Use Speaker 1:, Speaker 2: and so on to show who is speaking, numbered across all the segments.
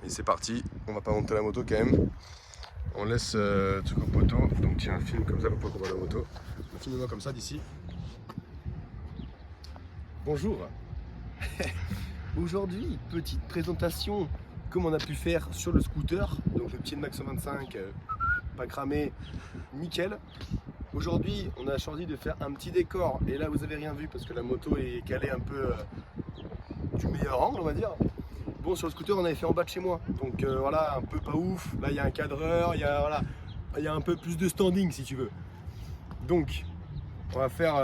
Speaker 1: Et c'est parti, on va pas monter la moto quand même. On laisse le truc au poteau, donc tiens, un film comme ça pour pas qu'on voit la moto. Filme-moi comme ça d'ici. Bonjour. Aujourd'hui, petite présentation comme on a pu faire sur le scooter. Donc le petit Max 125, pas cramé, nickel. Aujourd'hui, on a choisi de faire un petit décor. Et là, vous avez rien vu parce que la moto est calée un peu du meilleur angle, on va dire. Bon, sur le scooter, on avait fait en bas de chez moi. Donc voilà, un peu pas ouf. Là, il y a un cadreur, il y a, voilà, il y a un peu plus de standing si tu veux. Donc, on va faire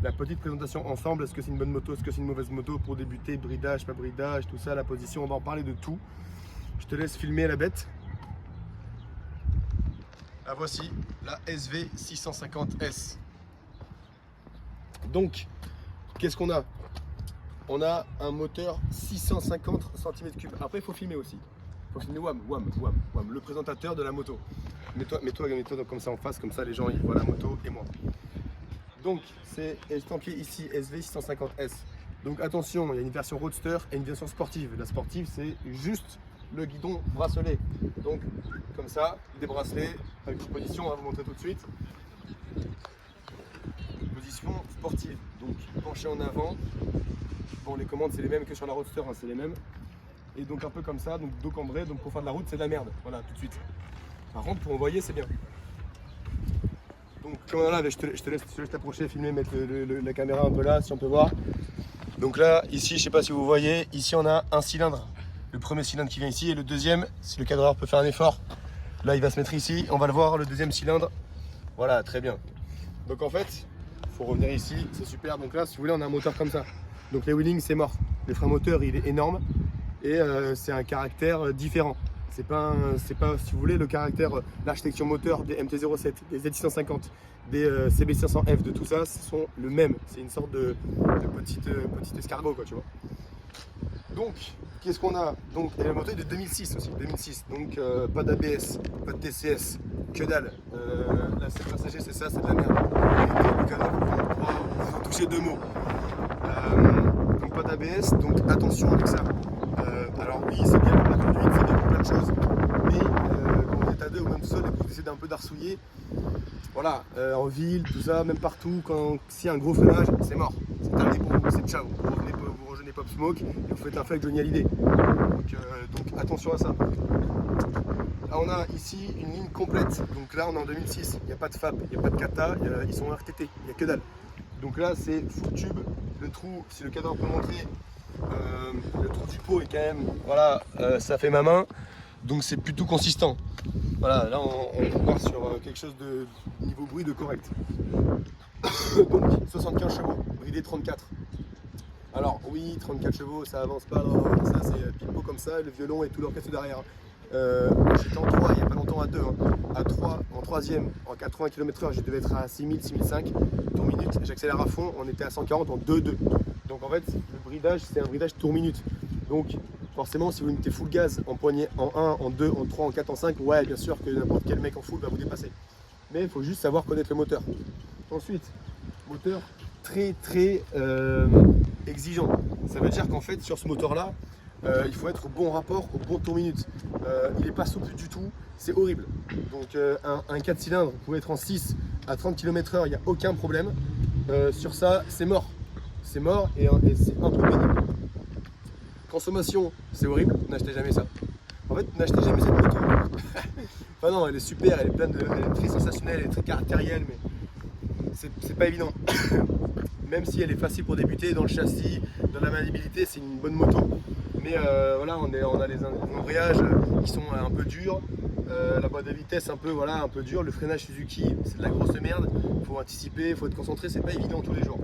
Speaker 1: la petite présentation ensemble. Est-ce que c'est une bonne moto, est-ce que c'est une mauvaise moto pour débuter, bridage, pas bridage, tout ça, la position, on va en parler de tout. Je te laisse filmer la bête. La voici, la SV 650S. Donc, qu'est-ce qu'on a? On a un moteur 650 cm3. Après, il faut filmer aussi. Il faut filmer Wam, le présentateur de la moto. Mets-toi comme ça en face, comme ça les gens ils voient la moto et moi. Donc, c'est estampillé ici SV 650S. Donc attention, il y a une version roadster et une version sportive. La sportive, c'est juste le guidon bracelet. Donc, comme ça, des bracelets avec une position, on va vous montrer tout de suite. Position sportive. Donc, penché en avant. Bon, les commandes, c'est les mêmes que sur la roadster, hein, c'est les mêmes. Et donc, un peu comme ça, donc dos cambré. Donc, pour faire de la route, c'est de la merde. Voilà, tout de suite. Par contre, pour envoyer, c'est bien. Donc, comme là, je te laisse t'approcher, filmer, mettre la caméra un peu là, si on peut voir. Donc là, ici, je sais pas si vous voyez, ici on a un cylindre. Le premier cylindre qui vient ici et le deuxième, si le cadreur peut faire un effort, là il va se mettre ici, on va le voir, le deuxième cylindre. Voilà, très bien. Donc en fait, il faut revenir ici, c'est super. Donc là, si vous voulez, on a un moteur comme ça. Donc les wheelings, c'est mort. Le frein moteur, il est énorme et c'est un caractère différent. C'est pas, si vous voulez, le caractère, l'architecture moteur des MT-07, des Z650, des CB500F, de tout ça, ce sont le même. C'est une sorte de petite escargot, quoi, tu vois. Donc, qu'est-ce qu'on a? Donc, et la moto est de 2006 aussi, 2006. Donc, pas d'ABS, pas de TCS, que dalle. La selle passager, c'est ça, c'est de la merde. Le cadre, vous en touchez deux mots. Donc, pas d'ABS, donc attention avec ça. Alors oui, c'est bien pour la conduite, c'est bien pour plein de choses, mais quand vous êtes à deux ou même seul et que vous essayez d'un peu d'arçouiller, voilà, en ville, tout ça, même partout, s'il y a un gros freinage, c'est mort, c'est terminé pour vous, c'est ciao, vous rejoignez Pop Smoke et vous faites un fait avec Johnny Hallyday. Donc attention à ça. Là on a ici une ligne complète, donc là on est en 2006, il n'y a pas de FAP, il n'y a pas de kata, ils sont en RTT, il n'y a que dalle. Donc là c'est full tube, le trou, si le cadre peut montrer, le trou du pot est quand même, voilà, ça fait ma main, donc c'est plutôt consistant. Voilà, là on part sur quelque chose de niveau bruit de correct. Donc 75 chevaux, bridé 34. Alors oui, 34 chevaux, ça avance pas, non, ça c'est pipeau comme ça, le violon et tout l'orchestre derrière. J'étais en 3 il n'y a pas longtemps à 2, hein. À 3, en 3ème, en 80 km/h, je devais être à 6000, 6005 tours minute. J'accélère à fond, on était à 140 en 2-2. Donc en fait, le bridage, c'est un bridage tour minute. Donc forcément, si vous mettez full gaz en poignée en 1, en 2, en 3, en 4, en 5, ouais, bien sûr que n'importe quel mec en full va vous dépasser. Mais il faut juste savoir connaître le moteur. Ensuite, moteur très exigeant. Ça veut dire qu'en fait, sur ce moteur-là, il faut être au bon rapport, au bon tour minute. Il n'est pas souple du tout, c'est horrible. Donc un 4 cylindres, vous pouvez être en 6 à 30 km/h, il n'y a aucun problème. Sur ça, c'est mort. C'est mort et c'est un peu pénible. Consommation, c'est horrible, n'achetez jamais ça. En fait, n'achetez jamais cette moto. Enfin non, elle est super, elle est très sensationnelle, elle est très caractérielle, mais c'est pas évident. Même si elle est facile pour débuter, dans le châssis, dans la maniabilité, c'est une bonne moto. Mais voilà, on a les embrayages qui sont un peu durs, la boîte de vitesse un peu dure, le freinage Suzuki, c'est de la grosse merde. Il faut anticiper, il faut être concentré, c'est pas évident tous les jours.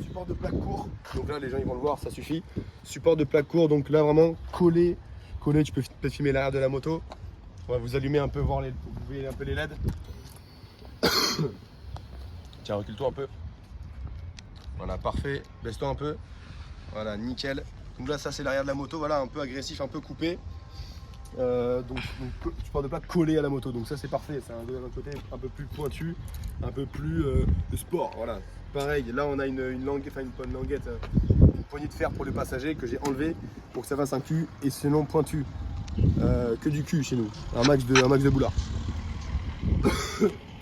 Speaker 1: Support de plaque court, donc là les gens ils vont le voir, ça suffit. Support de plaque court, donc là vraiment collé, tu peux peut-être filmer l'arrière de la moto. On va vous allumer un peu, vous voyez un peu les LED. Tiens, recule-toi un peu. Voilà, parfait, baisse-toi un peu. Voilà, nickel. Donc là ça c'est l'arrière de la moto, voilà, un peu agressif, un peu coupé. Donc support de plaque collé à la moto, donc ça c'est parfait, c'est un côté un peu plus pointu, un peu plus de sport, voilà. Pareil, là on a une languette, enfin une languette, une poignée de fer pour le passager que j'ai enlevé pour que ça fasse un cul et sinon pointu. Que du cul chez nous, un max de boulard.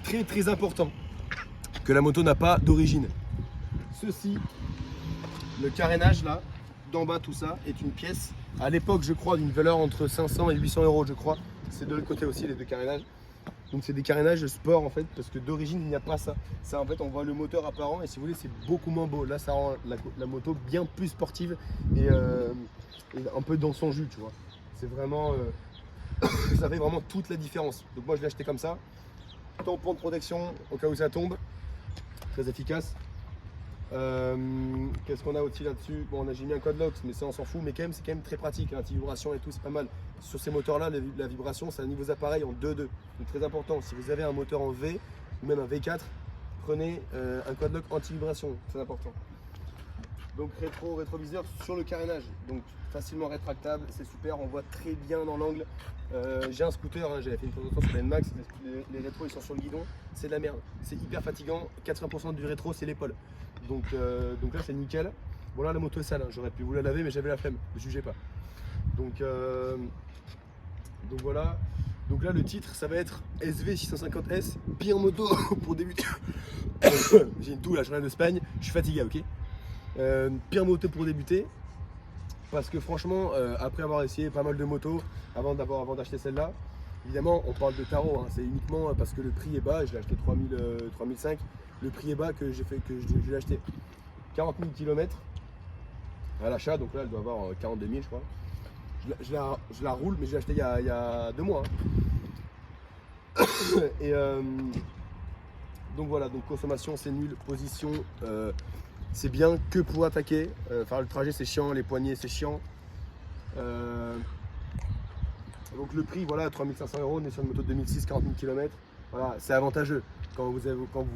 Speaker 1: Très très important que la moto n'a pas d'origine. Ceci, le carénage là, d'en bas tout ça, est une pièce à l'époque je crois d'une valeur entre 500 et 800 euros je crois. C'est de l'autre côté aussi les deux carénages. Donc c'est des carénages sport en fait parce que d'origine il n'y a pas ça. Ça en fait on voit le moteur apparent et si vous voulez c'est beaucoup moins beau. Là ça rend la moto bien plus sportive et un peu dans son jus tu vois. C'est vraiment, ça fait vraiment toute la différence. Donc moi je l'ai acheté comme ça. Tampon de protection au cas où ça tombe, très efficace. Qu'est-ce qu'on a aussi là-dessus? Bon, j'ai mis un code LOX, mais ça on s'en fout, mais quand même c'est quand même très pratique, anti-vibration et tout, c'est pas mal. Sur ces moteurs-là, la vibration, c'est un niveau appareil en 2.2, donc très important. Si vous avez un moteur en V ou même un V4, prenez un code LOX anti-vibration, c'est important. Donc rétroviseur sur le carénage, donc facilement rétractable, c'est super, on voit très bien dans l'angle. J'ai un scooter, hein, j'avais fait une présentation sur la NMAX, les rétros ils sont sur le guidon, c'est de la merde, c'est hyper fatigant, 80% du rétro c'est l'épaule. Donc là c'est nickel. Bon là la moto est sale, hein. J'aurais pu vous la laver mais j'avais la flemme, ne jugez pas. Donc voilà. Donc là le titre ça va être SV650S, pire moto pour débuter. J'ai une toux là, je reviens d'Espagne, je suis fatigué, ok. Pire moto pour débuter. Parce que franchement, après avoir essayé pas mal de motos, avant d'acheter celle-là, évidemment on parle de tarot, hein, c'est uniquement parce que le prix est bas, je l'ai acheté 3005, le prix est bas que je l'ai acheté 40 000 km à l'achat, donc là elle doit avoir 42 000 je crois. Je la roule mais je l'ai acheté il y a 2 mois. Hein. Et donc voilà, donc consommation c'est nul, position c'est bien que pour attaquer, faire le trajet c'est chiant, les poignées c'est chiant. Donc le prix, voilà, 3500 €, on est sur une moto de 2006, 40 000 km. Voilà, c'est avantageux. Quand vous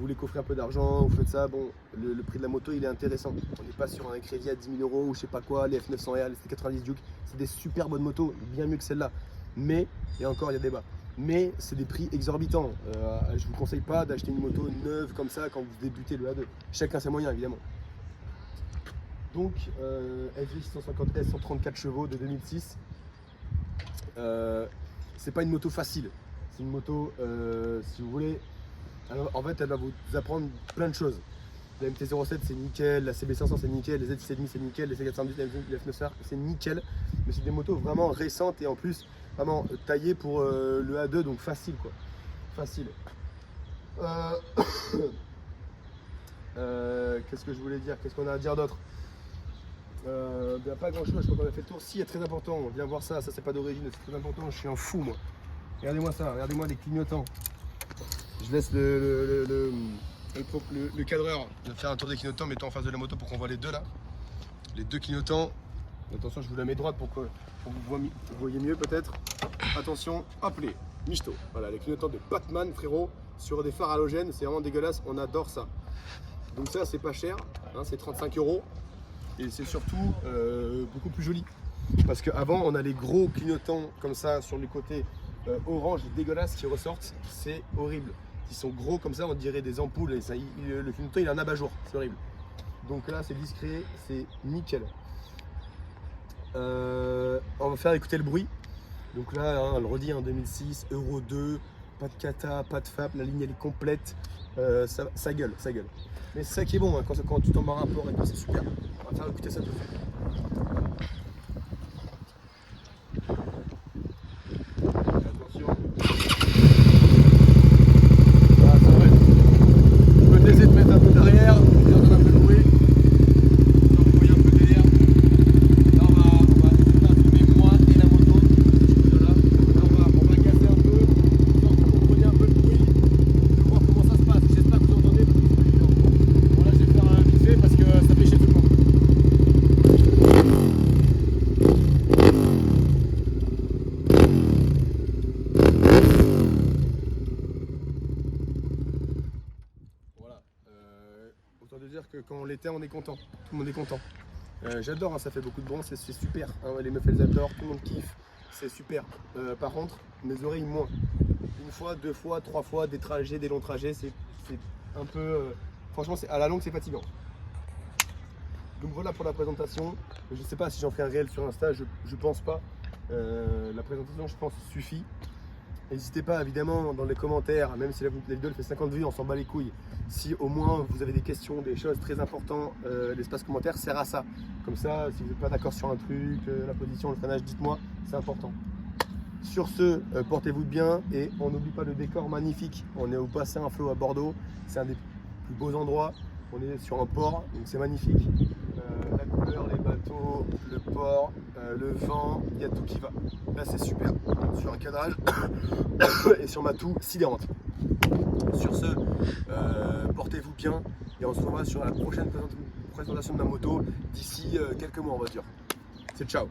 Speaker 1: voulez coffrer un peu d'argent, vous faites ça, bon, le prix de la moto il est intéressant. On n'est pas sur un crédit à 10 000 € ou je sais pas quoi, les F900R, les C90 Duke, c'est des super bonnes motos, bien mieux que celle-là. Mais, et encore il y a débat, mais c'est des prix exorbitants. Je ne vous conseille pas d'acheter une moto neuve comme ça quand vous débutez le A2. Chacun ses moyens évidemment. Donc SV650S 134 chevaux de 2006, c'est pas une moto facile, c'est une moto si vous voulez, alors, en fait elle va vous apprendre plein de choses. La MT-07 c'est nickel, la CB500 c'est nickel, les Z6,5 c'est nickel, les C418, les F9R c'est nickel, mais c'est des motos vraiment récentes et en plus vraiment taillées pour le A2, donc facile quoi, facile. Qu'est-ce que je voulais dire, qu'est-ce qu'on a à dire d'autre? Pas grand chose, je crois qu'on a fait le tour. Si, est très important, on vient voir ça, ça c'est pas d'origine, c'est très important, je suis un fou moi. Regardez-moi ça, regardez-moi les clignotants. Je laisse le cadreur de faire un tour des clignotants, mettons en face de la moto pour qu'on voit les deux là. Les deux clignotants. Attention, je vous la mets droite pour que vous voyez mieux peut-être. Attention, hop les michto. Voilà, les clignotants de Batman frérot, sur des phares halogènes, c'est vraiment dégueulasse, on adore ça. Donc ça c'est pas cher, hein, c'est 35 €. Et c'est surtout beaucoup plus joli. Parce qu'avant, on a les gros clignotants comme ça sur le côté orange dégueulasse qui ressortent. C'est horrible. Ils sont gros comme ça, on dirait des ampoules. Et ça, le clignotant, il a un abat-jour. C'est horrible. Donc là, c'est discret, c'est nickel. On va faire écouter le bruit. Donc là, hein, on le redit en 2006, Euro 2, pas de kata, pas de FAP, la ligne elle est complète. Ça gueule, ça gueule. Mais c'est ça qui est bon, hein, quand tu tombes en rapport et c'est super. On va faire écouter ça tout de suite. Attention. Voilà, ça va. Je peux te laisser te mettre un peu derrière, je vais entendre un peu le bruit. Vous envoyer un peu derrière. Là on va filmer moi et la moto. Là on va gazer un peu, histoire que vous compreniez un peu le bruit, de voir comment ça se passe. J'espère que vous entendez parce que c'est pas évident. Bon là je vais faire un vite fait parce que ça fait chez tout le monde. Voilà, autant de dire que quand on l'éteint on est content, tout le monde est content. J'adore, hein, ça fait beaucoup de bruit, c'est super, hein, les meufs elles adorent, tout le monde kiffe, c'est super. Par contre, mes oreilles moins. Une fois, 2 fois, 3 fois, des trajets, des longs trajets, c'est un peu... franchement, à la longue c'est fatigant. Donc voilà pour la présentation. Je ne sais pas si j'en ferai un réel sur Insta, je pense pas. La présentation, je pense, suffit. N'hésitez pas évidemment dans les commentaires, même si la vidéo fait 50 vues, on s'en bat les couilles. Si au moins vous avez des questions, des choses très importantes, l'espace commentaire sert à ça. Comme ça, si vous n'êtes pas d'accord sur un truc, la position, le freinage, dites-moi, c'est important. Sur ce, portez-vous bien et on n'oublie pas le décor magnifique. On est au bassin à flot à Bordeaux, c'est un des plus beaux endroits. On est sur un port, donc c'est magnifique. La couleur, les bateaux, le port, le vent, il y a tout qui va. Là c'est super. Sur un cadrage et sur ma toux sidérante. Sur ce, portez-vous bien et on se revoit sur la prochaine présentation de ma moto d'ici quelques mois on va dire. C'est ciao.